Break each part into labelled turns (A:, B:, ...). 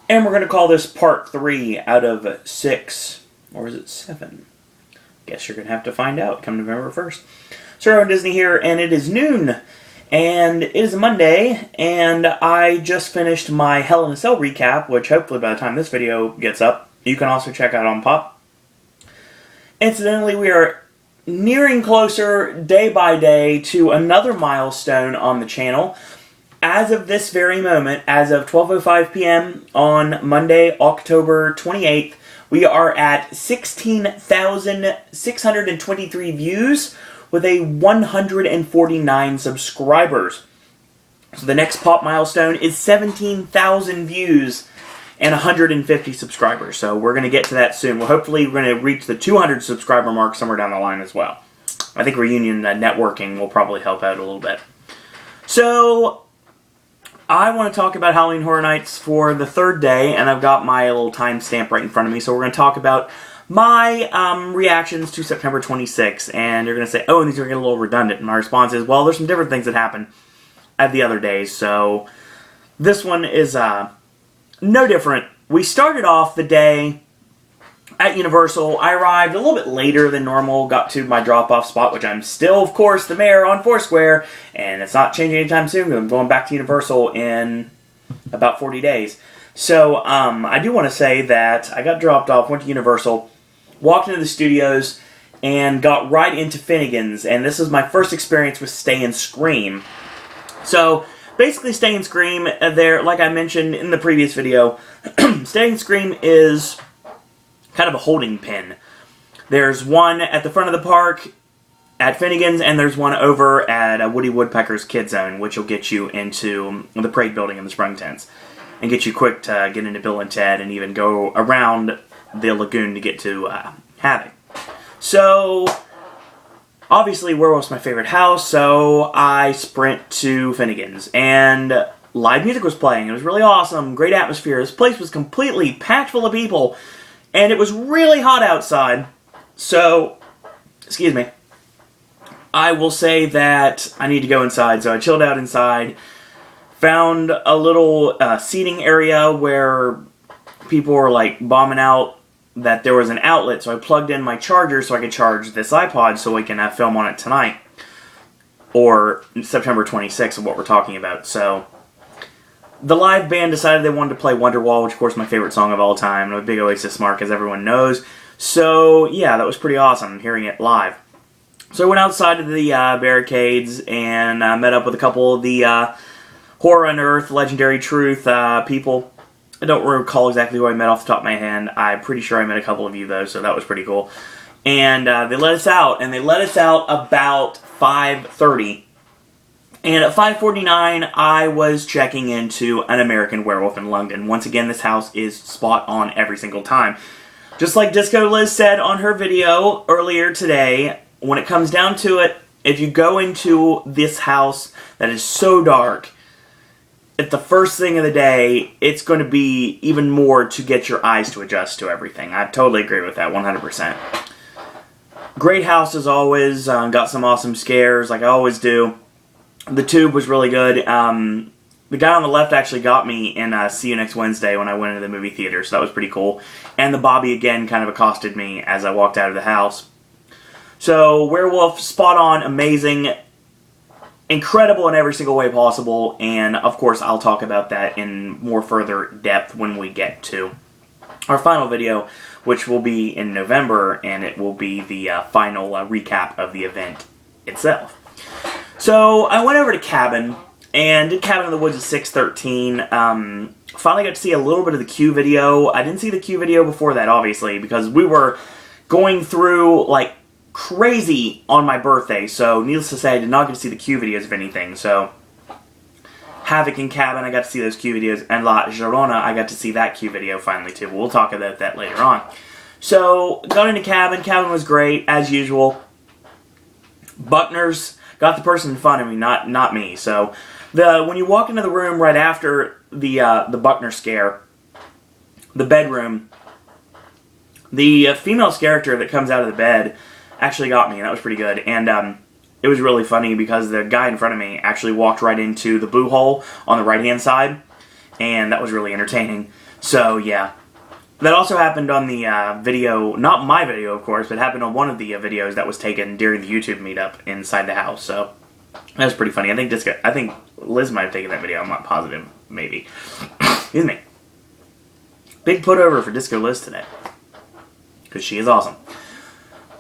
A: And we're going to call this part 3 out of 6. Or is it 7? Guess you're going to have to find out come November 1st. Sir Owen Disney here, and it is noon. And it is a Monday, and I just finished my Hell in a Cell recap, which hopefully by the time this video gets up, you can also check out on Pop. Incidentally, we are nearing closer day by day to another milestone on the channel. As of this very moment, as of 12:05 p.m. on Monday, October 28th, we are at 16,623 views with a 149 subscribers. So the next Pop milestone is 17,000 views and 150 subscribers. So we're going to get to that soon. Well, hopefully we're going to reach the 200 subscriber mark somewhere down the line as well. I think Reunion networking will probably help out a little bit. So I want to talk about Halloween Horror Nights for the third day, and I've got my little timestamp right in front of me. So we're going to talk about my reactions to September 26th, and you're going to say, oh, and these are going to get a little redundant. And my response is, well, there's some different things that happened at the other days, so this one is no different. We started off the day at Universal. I arrived a little bit later than normal, got to my drop-off spot, which I'm still, of course, the mayor on Foursquare, and it's not changing anytime soon. I'm going back to Universal in about 40 days. So, I do want to say that I got dropped off, went to Universal, walked into the studios, and got right into Finnegan's, and this is my first experience with Stay and Scream. So, basically, Stay and Scream, there, like I mentioned in the previous video, Stay and Scream is kind of a holding pen. There's one at the front of the park at Finnegan's, and there's one over at Woody Woodpecker's Kid Zone, which will get you into the parade building and the sprung tents, and get you quick to get into Bill and Ted, and even go around the lagoon to get to Havoc. So, obviously, Werewolf's my favorite house, so I sprint to Finnegan's, and live music was playing. It was really awesome, great atmosphere. This place was completely packed full of people, and it was really hot outside, so, excuse me, I will say that I need to go inside, so I chilled out inside, found a little seating area where people were like bombing out that there was an outlet, so I plugged in my charger so I could charge this iPod so we can film on it tonight, or September 26th of what we're talking about. So the live band decided they wanted to play Wonderwall, which of course is my favorite song of all time. I'm a big Oasis mark, as everyone knows. So yeah, that was pretty awesome hearing it live. So I went outside of the barricades and met up with a couple of the Horror Unearthed, Legendary Truth people. I don't recall exactly who I met off the top of my head. I'm pretty sure I met a couple of you, though, so that was pretty cool. And they let us out, and they let us out about 5:30. And at 5:49, I was checking into An American Werewolf in London. Once again, this house is spot on every single time. Just like Disco Liz said on her video earlier today, when it comes down to it, if you go into this house that is so dark, at the first thing of the day, it's going to be even more to get your eyes to adjust to everything. I totally agree with that, 100%. Great house as always. Got some awesome scares, like I always do. The tube was really good. The guy on the left actually got me in See You Next Wednesday when I went into the movie theater, so that was pretty cool. And the Bobby again kind of accosted me as I walked out of the house. So, Werewolf, spot on, amazing, incredible in every single way possible, and of course I'll talk about that in more further depth when we get to our final video, which will be in November, and it will be the final recap of the event itself. So I went over to Cabin, and did Cabin in the Woods at 6:13. Finally got to see a little bit of the Q video. I didn't see the Q video before that, obviously, because we were going through, like, crazy on my birthday, so needless to say, I did not get to see the Q videos of anything. So Havoc and Cabin, I got to see those Q videos, and La Llorona, I got to see that Q video finally too. We'll talk about that later on. So, got into Cabin. Cabin was great, as usual. Buckner's got the person in front of me, not me. So, when you walk into the room right after the Buckner scare, the bedroom, the female character that comes out of the bed actually got me, and that was pretty good. And it was really funny because the guy in front of me actually walked right into the boo hole on the right-hand side, and that was really entertaining. So, yeah. That also happened on the video, not my video, of course, but happened on one of the videos that was taken during the YouTube meetup inside the house. So, that was pretty funny. I think Liz might have taken that video. I'm not positive. Maybe. Excuse me. Big put over for Disco Liz today. Because she is awesome.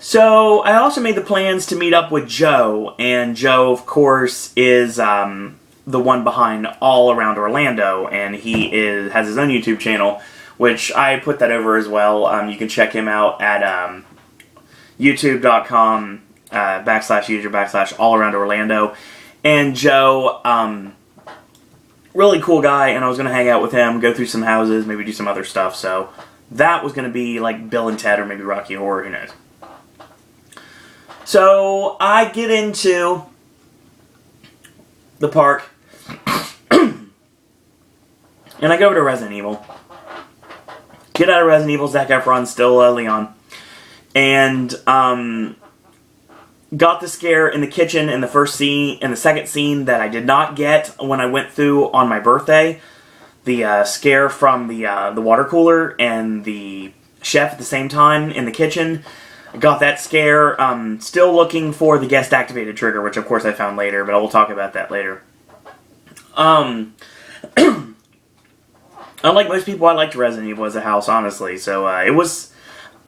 A: So, I also made the plans to meet up with Joe. And Joe, of course, is the one behind All Around Orlando. And he has his own YouTube channel, which I put that over as well. You can check him out at youtube.com /user/allaroundorlando. And Joe, really cool guy, and I was going to hang out with him, go through some houses, maybe do some other stuff. So that was going to be like Bill and Ted or maybe Rocky Horror, who knows. So I get into the park, and I go over to Resident Evil. Get out of Resident Evil, Zac Efron, still Leon. And, got the scare in the kitchen in the second scene that I did not get when I went through on my birthday. The scare from the water cooler and the chef at the same time in the kitchen. I got that scare. Still looking for the guest activated trigger, which of course I found later, but I will talk about that later. Unlike most people, I liked Resident Evil as a house, honestly. So, it was,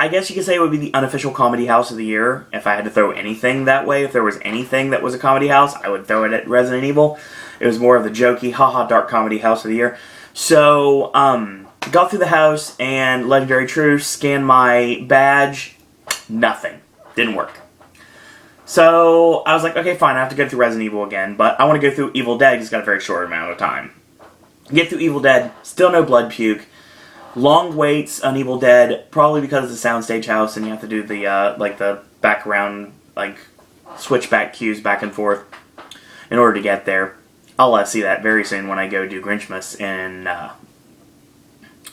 A: I guess you could say it would be the unofficial comedy house of the year. If I had to throw anything that way, if there was anything that was a comedy house, I would throw it at Resident Evil. It was more of the jokey, haha, dark comedy house of the year. So, got through the house, and Legendary Truce, scanned my badge, nothing. Didn't work. So, I was like, okay, fine, I have to go through Resident Evil again, but I want to go through Evil Dead because it's got a very short amount of time. Get through Evil Dead, still no blood puke. Long waits on Evil Dead, probably because it's a soundstage house and you have to do the, the background, switchback cues back and forth in order to get there. I'll see that very soon when I go do Grinchmas in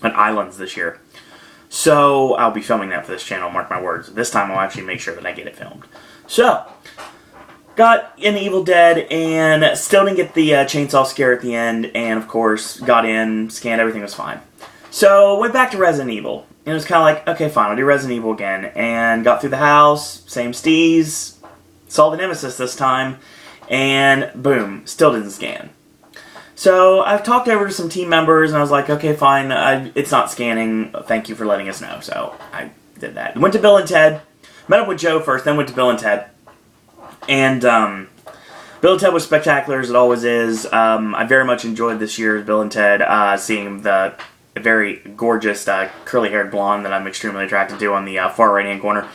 A: Islands this year. So, I'll be filming that for this channel, mark my words. This time I'll actually make sure that I get it filmed. So, got in Evil Dead, and still didn't get the chainsaw scare at the end, and of course, got in, scanned, everything was fine. So, went back to Resident Evil, and it was kind of like, okay, fine, I'll do Resident Evil again, and got through the house, same steez, saw the Nemesis this time, and boom, still didn't scan. So, I've talked over to some team members, and I was like, okay, fine, it's not scanning, thank you for letting us know, so I did that. Went to Bill and Ted, met up with Joe first, then went to Bill and Ted. And Bill and Ted was spectacular, as it always is. I very much enjoyed this year's Bill and Ted, seeing the very gorgeous curly-haired blonde that I'm extremely attracted to on the far right-hand corner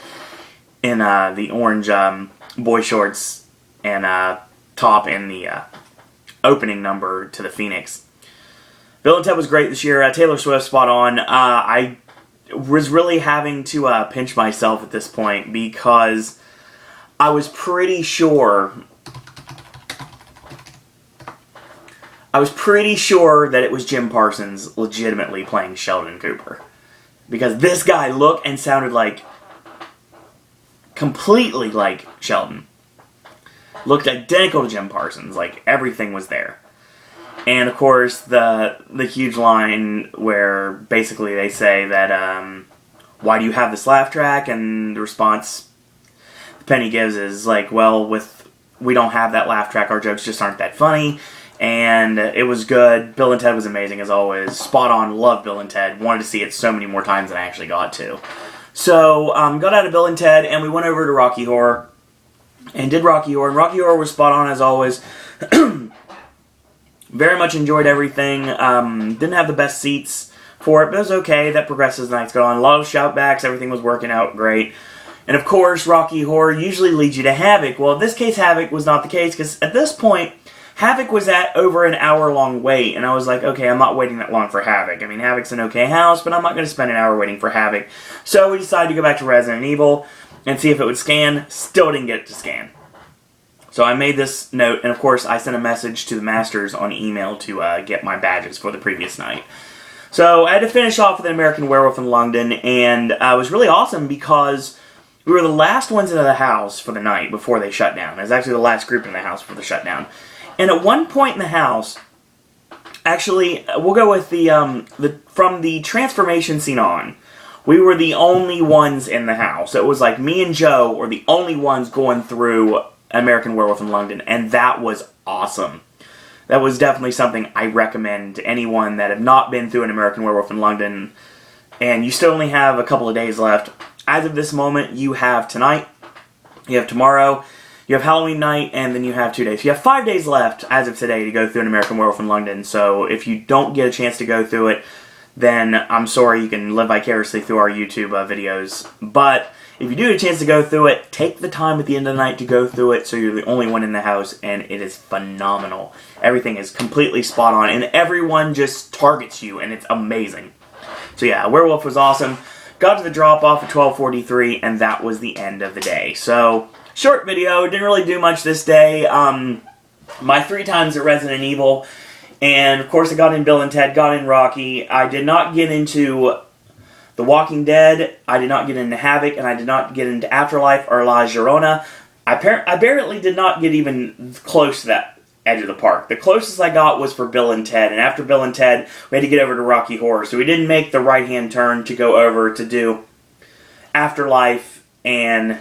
A: in the orange boy shorts and top in the opening number to the Phoenix. Bill and Ted was great this year. Taylor Swift, spot on. I was really having to pinch myself at this point because I was pretty sure that it was Jim Parsons legitimately playing Sheldon Cooper. Because this guy looked and sounded completely like Sheldon. Looked identical to Jim Parsons, like everything was there. And of course, the huge line where basically they say that, why do you have this laugh track? And the response Penny gives is like, well, we don't have that laugh track, our jokes just aren't that funny, and it was good. Bill and Ted was amazing as always, spot on, loved Bill and Ted, wanted to see it so many more times than I actually got to. So, got out of Bill and Ted, and we went over to Rocky Horror, and did Rocky Horror, and Rocky Horror was spot on as always. Very much enjoyed everything, didn't have the best seats for it, but it was okay, that progresses as the nights go on, a lot of shoutbacks, everything was working out great. And of course, Rocky Horror usually leads you to Havoc. Well, in this case, Havoc was not the case, because at this point, Havoc was at over an hour-long wait, and I was like, okay, I'm not waiting that long for Havoc. I mean, Havoc's an okay house, but I'm not going to spend an hour waiting for Havoc. So we decided to go back to Resident Evil and see if it would scan. Still didn't get it to scan. So I made this note, and of course, I sent a message to the Masters on email to get my badges for the previous night. So I had to finish off with an American Werewolf in London, and it was really awesome because we were the last ones into the house for the night before they shut down. It was actually the last group in the house before the shutdown. And at one point in the house, Actually, we'll go with from the transformation scene on. We were the only ones in the house. It was like me and Joe were the only ones going through American Werewolf in London, and that was awesome. That was definitely something I recommend to anyone that have not been through an American Werewolf in London, and you still only have a couple of days left. As of this moment, you have tonight, you have tomorrow, you have Halloween night, and then you have 2 days. You have 5 days left, as of today, to go through an American Werewolf in London, so if you don't get a chance to go through it, then I'm sorry, you can live vicariously through our YouTube videos. But if you do get a chance to go through it, take the time at the end of the night to go through it so you're the only one in the house, and it is phenomenal. Everything is completely spot on, and everyone just targets you, and it's amazing. So yeah, Werewolf was awesome. Got to the drop-off at 12:43, and that was the end of the day. So, short video, didn't really do much this day. My 3 times at Resident Evil, and of course I got in Bill and Ted, got in Rocky. I did not get into The Walking Dead, I did not get into Havoc, and I did not get into Afterlife or La Llorona. I apparently did not get even close to that edge of the park. The closest I got was for Bill and Ted, and after Bill and Ted, we had to get over to Rocky Horror, so we didn't make the right-hand turn to go over to do Afterlife and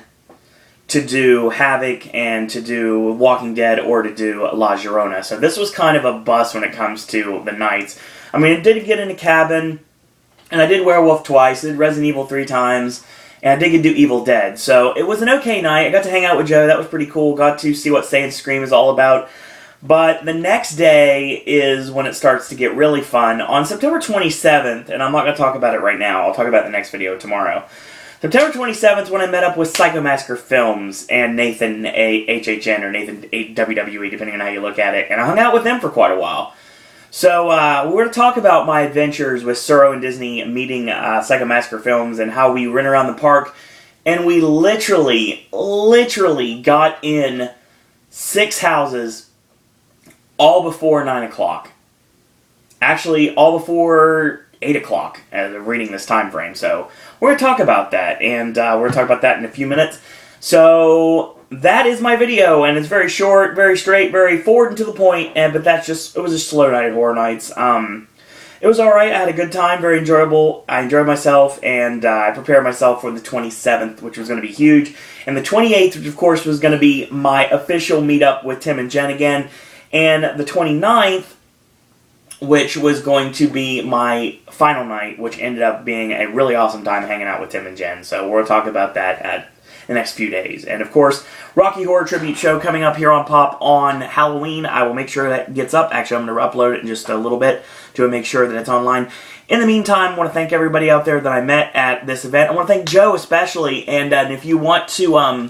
A: to do Havoc and to do Walking Dead or to do La Llorona. So this was kind of a bust when it comes to the nights. I mean, I did get in a cabin, and I did Werewolf twice, I did Resident Evil 3 times, and I did get to do Evil Dead. So it was an okay night. I got to hang out with Joe, that was pretty cool. Got to see what Stay and Scream is all about. But the next day is when it starts to get really fun. On September 27th, and I'm not going to talk about it right now, I'll talk about it in the next video tomorrow. September 27th when I met up with Psycho Massacre Films and Nathan HHN, or Nathan WWE, depending on how you look at it. And I hung out with them for quite a while. So we're going to talk about my adventures with Suro and Disney meeting Psycho Massacre Films and how we ran around the park. And we literally got in 6 houses all before 9 o'clock. Actually, all before 8 o'clock, reading this time frame. So we're going to talk about that, and we're going to talk about that in a few minutes. So that is my video, and it's very short, very straight, very forward and to the point, but that's just, it was a slow night at Horror Nights. It was alright, I had a good time, very enjoyable. I enjoyed myself, and I prepared myself for the 27th, which was going to be huge. And the 28th, which of course was going to be my official meetup with Tim and Jen again. And the 29th, which was going to be my final night, which ended up being a really awesome time hanging out with Tim and Jen. So we'll talk about that at the next few days. And of course, Rocky Horror Tribute Show coming up here on Pop on Halloween. I will make sure that gets up. Actually, I'm going to upload it in just a little bit to make sure that it's online. In the meantime, I want to thank everybody out there that I met at this event. I want to thank Joe especially. And if you want to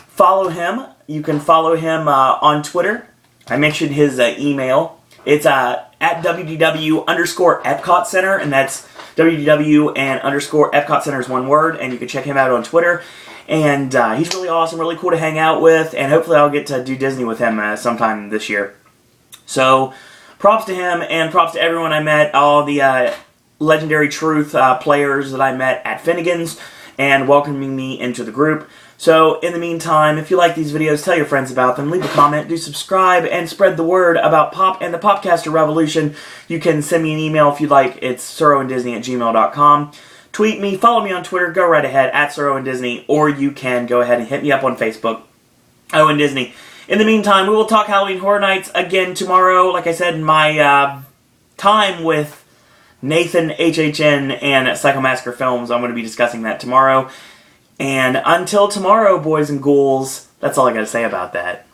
A: follow him, you can follow him on Twitter. I mentioned his email. It's at WDW_Epcot Center, and that's WDW and _Epcot Center is one word, and you can check him out on Twitter. And he's really awesome, really cool to hang out with, and hopefully I'll get to do Disney with him sometime this year. So, props to him, and props to everyone I met, all the Legendary Truth players that I met at Finnegan's, and welcoming me into the group. So, in the meantime, if you like these videos, tell your friends about them, leave a comment, do subscribe, and spread the word about Pop and the Popcaster Revolution. You can send me an email if you'd like. It's suroanddisney@gmail.com. Tweet me, follow me on Twitter, go right ahead, at suroanddisney, or you can go ahead and hit me up on Facebook, Owen Disney. In the meantime, we will talk Halloween Horror Nights again tomorrow. Like I said, in my time with Nathan HHN and Psycho Massacre Films, I'm going to be discussing that tomorrow. And until tomorrow, boys and ghouls, that's all I got to say about that.